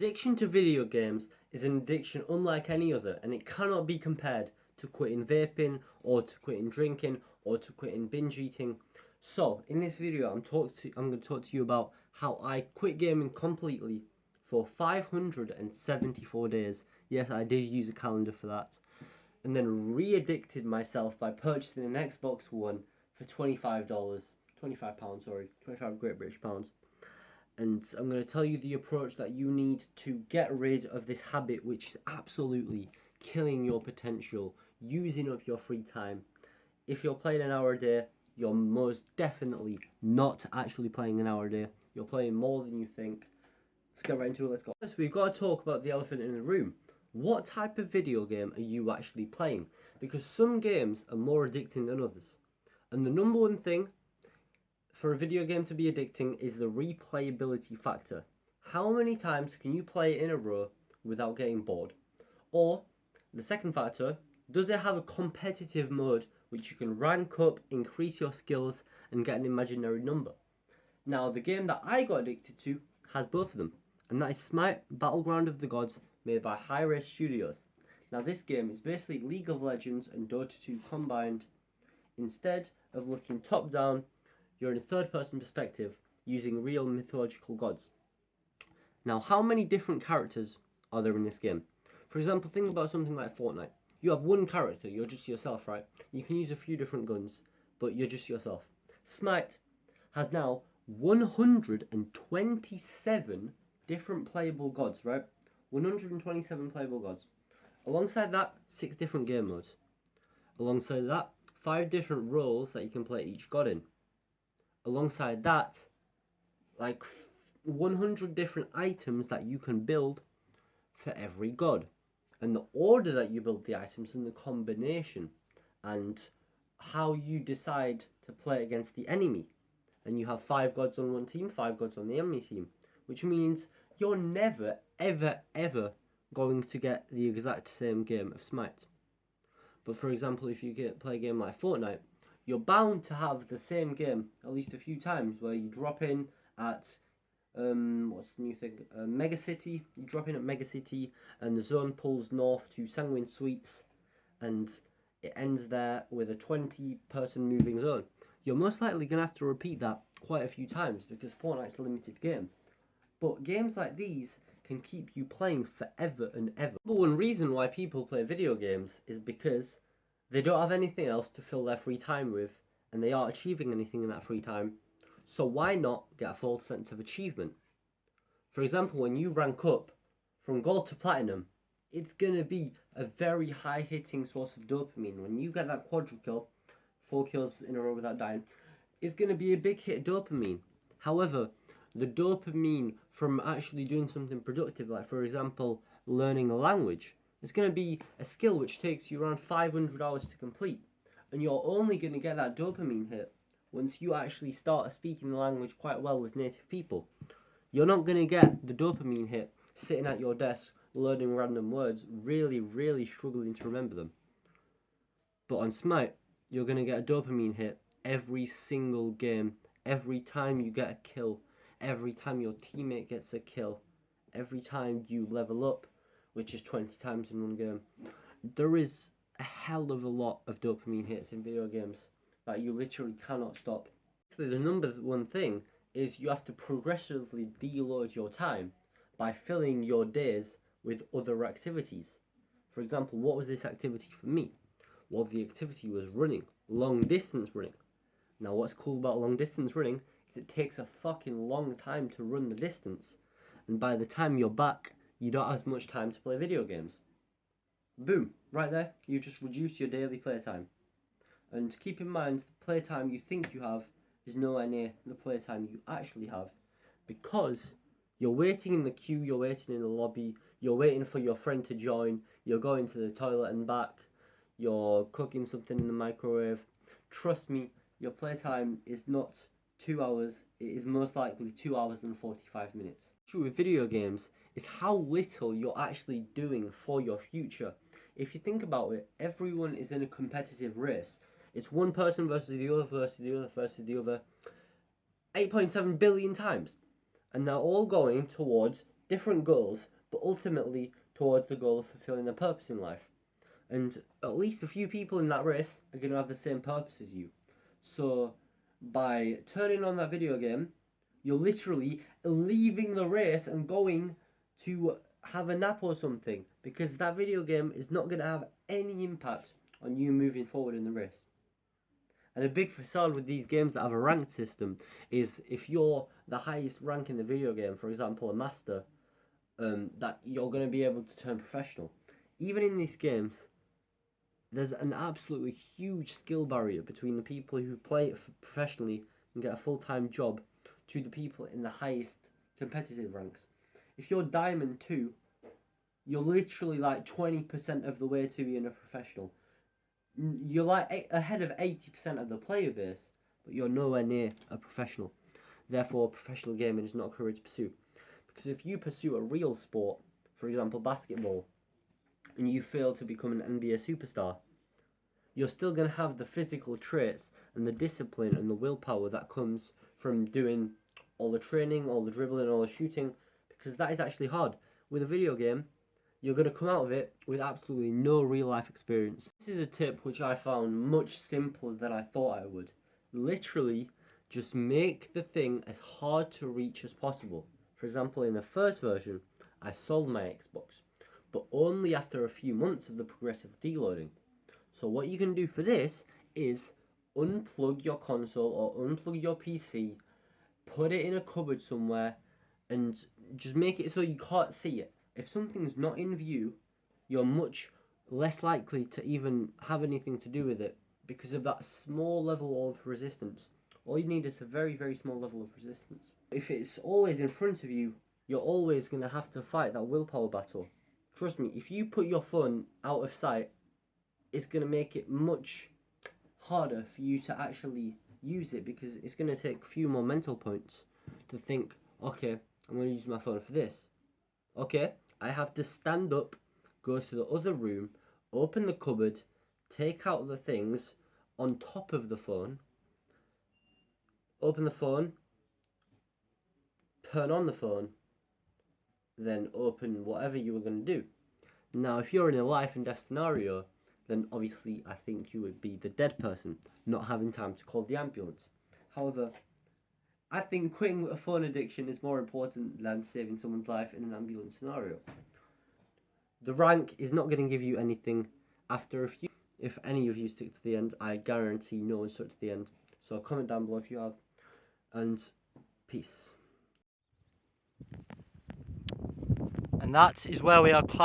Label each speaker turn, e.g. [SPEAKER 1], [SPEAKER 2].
[SPEAKER 1] Addiction to video games is an addiction unlike any other, and it cannot be compared to quitting vaping, or to quitting drinking, or to quitting binge eating. So, in this video, I'm going to talk to you about how I quit gaming completely for 574 days. Yes, I did use a calendar for that. And then re-addicted myself by purchasing an Xbox One for £25, £25, sorry, 25 Great British pounds. And I'm going to tell you the approach that you need to get rid of this habit, which is absolutely killing your potential, using up your free time. If you're playing an hour a day, you're most definitely not actually playing an hour a day. You're playing more than you think. Let's get right into it. Let's go. First, we've got to talk about the elephant in the room. What type of video game are you actually playing? Because some games are more addicting than others. And the number one thing for a video game to be addicting is the replayability factor. How many times can you play it in a row without getting bored? Or, the second factor, does it have a competitive mode which you can rank up, increase your skills, and get an imaginary number? Now, the game that I got addicted to has both of them, and that is Smite Battleground of the Gods, made by Hi-Rez Studios. Now, this game is basically League of Legends and Dota 2 combined. Instead of looking top down, you're in a third person perspective using real mythological gods. Now, how many different characters are there in this game? For example, think about something like Fortnite. You have one character, you're just yourself, right? You can use a few different guns, but you're just yourself. Smite has now 127 different playable gods, right? 127 playable gods. Alongside that, 6 different game modes. Alongside that, 5 different roles that you can play each god in. Alongside that, like 100 different items that you can build for every god, and the order that you build the items and the combination, and how you decide to play against the enemy. And you have 5 gods on one team, 5 gods on the enemy team, which means you're never ever going to get the exact same game of Smite. But for example, if you play a game like Fortnite, you're bound to have the same game at least a few times, where you drop in at what's the new thing? Mega City. You drop in at Mega City, and the zone pulls north to Sanguine Suites, and it ends there with a 20-person moving zone. You're most likely going to have to repeat that quite a few times because Fortnite's a limited game. But games like these can keep you playing forever and ever. Number one reason why people play video games is because they don't have anything else to fill their free time with, and they aren't achieving anything in that free time. So why not get a false sense of achievement? For example, when you rank up from gold to platinum, it's going to be a very high hitting source of dopamine. When you get that quadra kill, 4 kills in a row without dying, it's going to be a big hit of dopamine. However, the dopamine from actually doing something productive, like for example, learning a language, it's going to be a skill which takes you around 500 hours to complete. And you're only going to get that dopamine hit once you actually start speaking the language quite well with native people. You're not going to get the dopamine hit sitting at your desk learning random words, really struggling to remember them. But on Smite, you're going to get a dopamine hit every single game, every time you get a kill, every time your teammate gets a kill, every time you level up, which is 20 times in one game. There is a hell of a lot of dopamine hits in video games that you literally cannot stop. So the number one thing is you have to progressively deload your time by filling your days with other activities. For example, what was this activity for me? Well, the activity was running, long distance running. Now, what's cool about long distance running is it takes a fucking long time to run the distance, and by the time you're back, you don't have as much time to play video games. Boom, right there, you just reduce your daily playtime. And keep in mind, the playtime you think you have is nowhere near the playtime you actually have, because you're waiting in the queue, you're waiting in the lobby, you're waiting for your friend to join, you're going to the toilet and back, you're cooking something in the microwave. Trust me, your playtime is not 2 hours, it is most likely 2 hours and 45 minutes. The issue with video games is how little you're actually doing for your future. If you think about it, everyone is in a competitive race. It's one person versus the other versus the other versus the other 8.7 billion times. And they're all going towards different goals, but ultimately towards the goal of fulfilling their purpose in life. And at least a few people in that race are going to have the same purpose as you. So by turning on that video game, you're literally leaving the race and going to have a nap or something, because that video game is not going to have any impact on you moving forward in the race. And a big facade with these games that have a ranked system is if you're the highest rank in the video game, for example a master, that you're going to be able to turn professional. Even in these games, there's an absolutely huge skill barrier between the people who play it professionally and get a full-time job to the people in the highest competitive ranks. If you're Diamond 2, you're literally like 20% of the way to being a professional. You're like ahead of 80% of the player base, but you're nowhere near a professional. Therefore, professional gaming is not a career to pursue. Because if you pursue a real sport, for example basketball, and you fail to become an NBA superstar, you're still going to have the physical traits and the discipline and the willpower that comes from doing all the training, all the dribbling, all the shooting, because that is actually hard. With a video game, you're going to come out of it with absolutely no real life experience. This is a tip which I found much simpler than I thought I would. Literally, just make the thing as hard to reach as possible. For example, in the first version, I sold my Xbox, but only after a few months of the progressive deloading. So what you can do for this is unplug your console or unplug your PC, put it in a cupboard somewhere, and just make it so you can't see it. If something's not in view, you're much less likely to even have anything to do with it because of that small level of resistance. All you need is a very, very small level of resistance. If it's always in front of you, you're always going to have to fight that willpower battle. Trust me, if you put your phone out of sight, it's going to make it much harder for you to actually use it, because it's going to take a few more mental points to think, okay, I'm going to use my phone for this. Okay, I have to stand up, go to the other room, open the cupboard, take out the things on top of the phone, open the phone, turn on the phone, then open whatever you were going to do. Now, if you're in a life and death scenario, then obviously I think you would be the dead person, not having time to call the ambulance. However, I think quitting a phone addiction is more important than saving someone's life in an ambulance scenario. The rank is not going to give you anything after a few. If any of you stick to the end, I guarantee no one stuck to the end. So comment down below if you have, and peace. And that is where we are climbing.